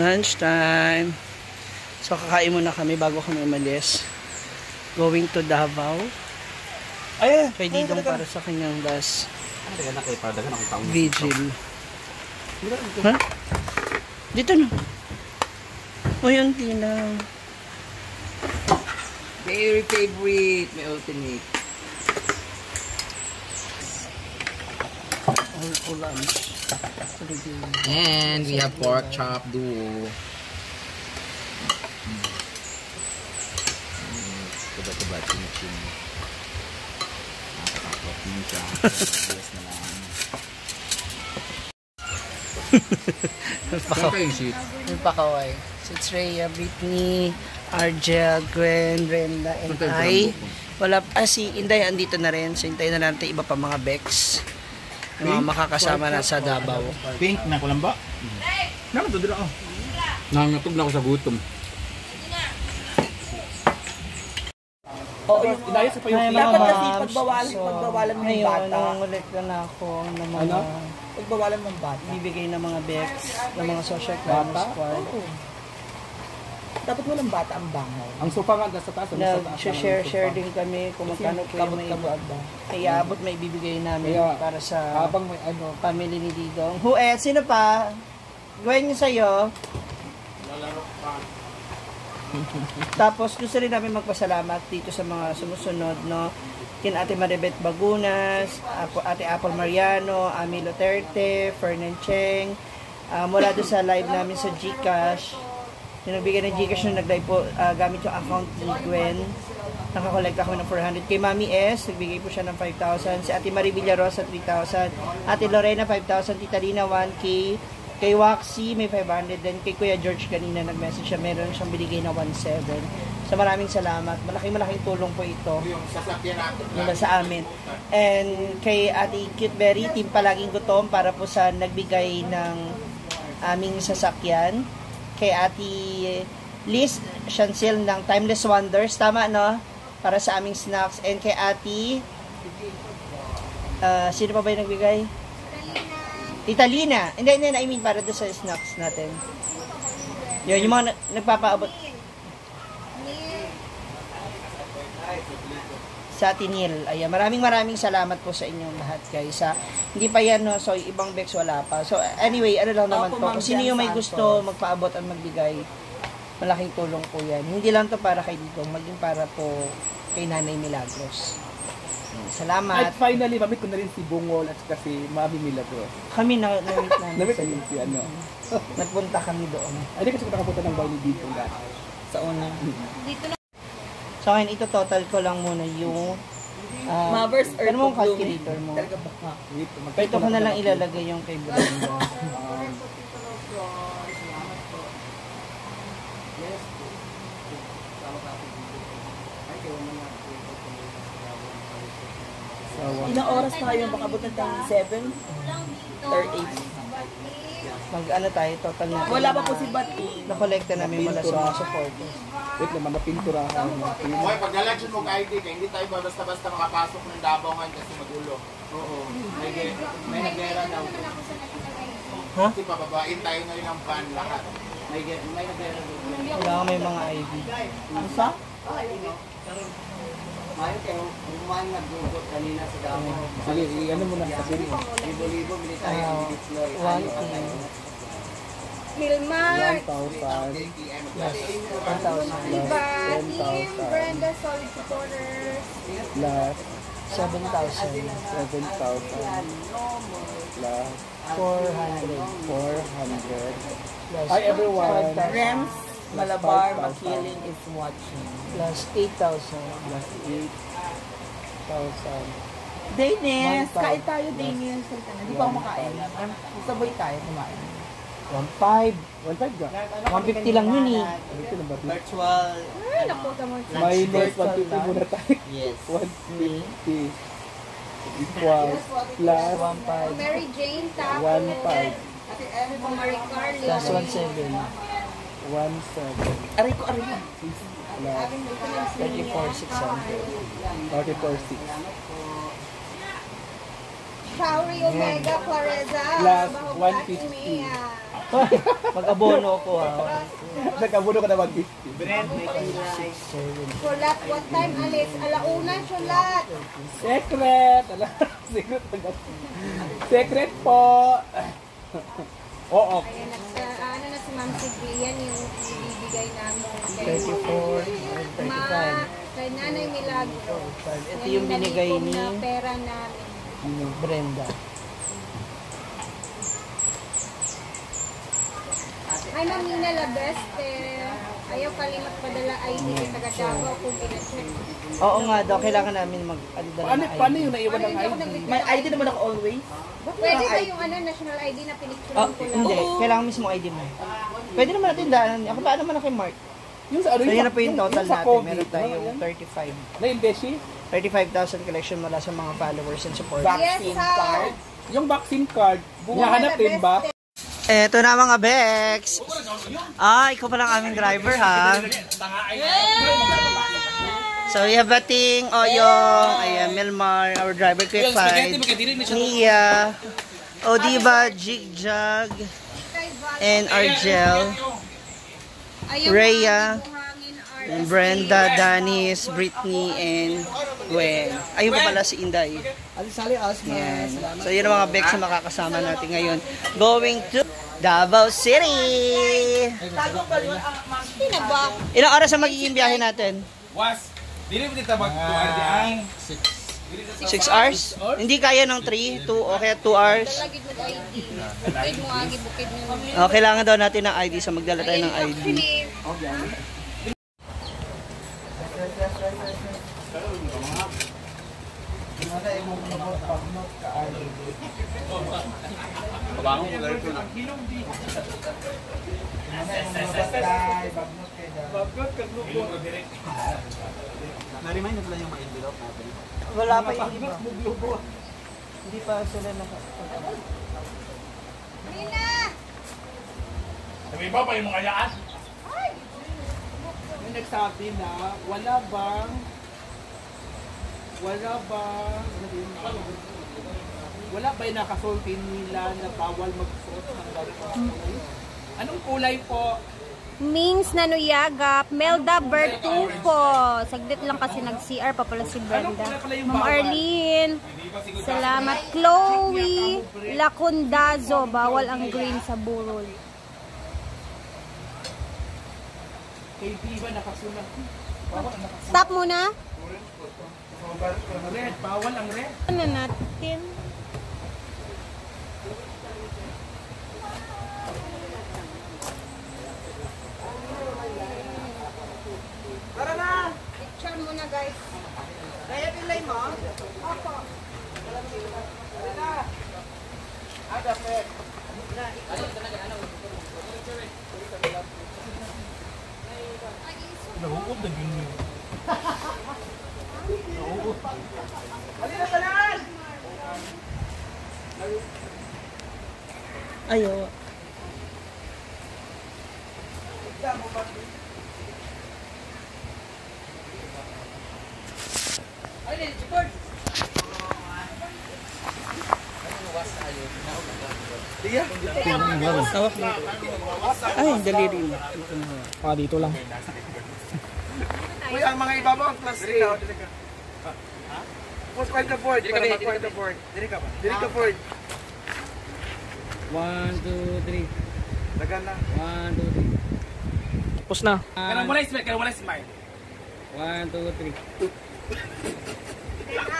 Lunchtime. So, kakain muna kami bago kami umalis. Going to Davao. Ay, kay Didong para sa kanyang last vigil. vigil. Ha? Dito na. O yun, Tina. Very favorite, my ultimate. All for lunch. And we have pork chop duo. Coba chin-chin. Nakakapot siya. Yes na lang. Pakaway. So it's Rhea, Britney, Argel, Gwen, Brenda, and I. Wala, si Inday andito na rin. So hintayin na natin iba pa mga Bex. Yung mga makakasama na sa Davao. Pink na kulang ba? Naman to dira oh. Nangatog na ako sa gutom. Oo, yung inayos pa yung dapat kasi pagbawalan mo ng bata. Nangungulit na ako ng mga pagbawalan ng bata. bibigay ng mga Bex, ng mga social club squad. Dapat walang bata ang bangaw. Ang sofa nga sa taas. Nag-share din kami kung magkano po yung may kaya abot may bibigay namin para sa habang may ano family ni Didong. Sino pa? Gawin nyo sa'yo. Tapos gusto rin namin magpasalamat dito sa mga sumusunod, no? Kin Ate Maribeth Bagunas, Ate Apple Mariano, Ami Luterte, Fernan Cheng, mula doon sa live namin sa GCash. Yung nagbigay ng GCash na nag-live po gamit yung account ni Gwen. Nakakolect ako ng 400. Kay Mami S, nagbigay po siya ng 5,000. Si Ate Marie Villarosa, 3,000. Ate Lorena, 5,000. Tita Lina, 1K. Kay Waxy, may 500. Then kay Kuya George kanina nag-message siya. Meron siyang binigay na 1,700. So maraming salamat. Malaking tulong po ito mula sa amin. And kay Ate Cute Berry, team Palaging Gutom para po sa nagbigay ng aming sasakyan. Kay Ate Liz Chancel ng Timeless Wonders. Tama, no? Para sa aming snacks. And kay Ate sino pa ba yung nagbigay? Tita Lina. Hindi, I mean para doon sa snacks natin. Yun, yung mga nagpapaabot. Sa Tinil. Ayan, maraming salamat po sa inyong lahat, guys. Hindi pa yan, no? So, ibang Bex wala pa. So, anyway, ano lang naman to. Kung sino yung may gusto magpaabot at magbigay, malaking tulong po yan. Hindi lang to para kay Didong, maging para po kay Nanay Milagros. Salamat. At finally, mamit ko na rin si Bungol at si Mami Milagros. Kami na-meet namin. Namit ko si ano. Nagpunta kami doon. Hindi kasi nakapunta ng bahay ni Didong dati. Sa una. So, akin, ito total ko lang muna yung Mavers or ano mong calculator mo? Ito ko na lang ilalagay yung kay Brenda. Ilang oras tayo makabot ng 7 or 8? Mag-ano tayo, total na. Wala pa po si Bati. Na-collecta namin mula sa mga supporters. Wait naman, napinturahan. Hoy, pag nalagyan mo ID, kaya hindi tayo basta-basta makapasok ng Davao ngayon kasi magulo. Oo. May nagera daw. Ha? Kasi pababain tayo ngayon ng van lahat. May nagera daw. Kailangan may mga ID. Isa? Mayo kayo, kumain nagdugot kanina sa Davao. Sige, ano mo na sabihin mo? Libo-libo, bili tayo ng deploy. 1K. Hilmar, 1,000 Plus 1,000. Diba, Team Brenda Solid Supporters, plus 7,000. 7,000 plus 400. 400. Plus Hi everyone. 5,000. Rems, Malabar, Makiling is watching. Plus 8,000. Plus 8,000. Dennis, 1,000. kain tayo, Dennis. Hindi pa ako makain. Sabay tayo kumain. 1,500. 1,500 ka? 150 lang yun eh. Ito na ba? Virtual. ay naku ka mo. Minus 150 muna tayo. Yes. 150 equals plus 1,500. Mary Jane Tapo, 1,500 Marie Carly, Plus 1,700. 1,700 Aray ko. plus 34,600. 34,600 Shauri Omega Clareza, Plus Baho 150. Black Mia. Mag-abono ko ha. Nagkabuno ka na mag-50. Sulat, what time alis? Alauna, sulat. Secret! Secret agad. Secret po! Oo. Ayan, ano na si Ma'am Sigri, yan yung ibibigay namin. 34, 35. Kay Nanay Milagro. Ito yung binigay ni na pera namin. Brenda. Ay, Ma'am Nina Labes, ayaw kalimot padala ID kay taga Davao kung ina-check. Oo nga daw, kailangan namin mag-dala na Paano ID. yung naiwan ng ID? May ID naman ako always. Pwede ba yung national ID na pinicturean ko lang? Hindi, kailangan mismo ID mo. Pwede naman natin daan. Ako paano naman na kay Mark? Yung sa ano So yun na po yung total sa natin. COVID, Meron tayong no? 35. Na yung Beshi? 35,000 collection mula sa mga followers and supporters. Vaccine Yes, card. Yung vaccine card, bumahanap din ba? Eto na mga Bex. Ikaw palang aming driver ha. So we have Bating, Oyong, ayan, Milmar, our driver Quick Five, Nia, Odiba, Jigjag, and Argel, Rhea, and Brenda, Danis, Brittany, and Gwen. Ayun pa pala si Inday. Alisali Asma. Yan. So yun ang mga Bex na makakasama natin ngayon. Going to Davao City! Ilang oras ang magiging biyahe natin? Was, dili mo dito mag-2 diang 6 hours? Hindi kaya ng 3, 2, o kaya 2 hours? Lagid mo ID. Bukid mo, agi, bukid mo. Kailangan daw natin ng ID, so magdala tayo ng ID. Na-remind na pala yung mga envelope natin. Wala pa yung iba. Hindi pa sila Nina! Sabi ba pa yung mga yaan? May nagsabi na wala bang wala ba yung nakasulti nila na bawal magsuot ng ganitong kulay? Anong kulay po? Mings Nanuyagap, Melda Bertufo. Saglit lang kasi nag-CR pa pala si Brenda. Ma'am Arlene. Salamat. Chloe Lacundazo. Bawal ang green sa burol. Kay Diva nakasulat. Stop muna. Red, bawal ang red. Ano natin? Picture muna, guys. Kaya pilay mo? Opo. Nahukod na yun. Ayo. Ay, daliri mo. Dito lang. Uy, ang mga iba mo, plus 3. Post point the board. Para mag-point the board. Dili ka ba? Dili ka board. 1, 2, 3. Dagan na. 1, 2, 3. Tapos na. Kaya wala smile, kaya wala smile. 1, 2, 3.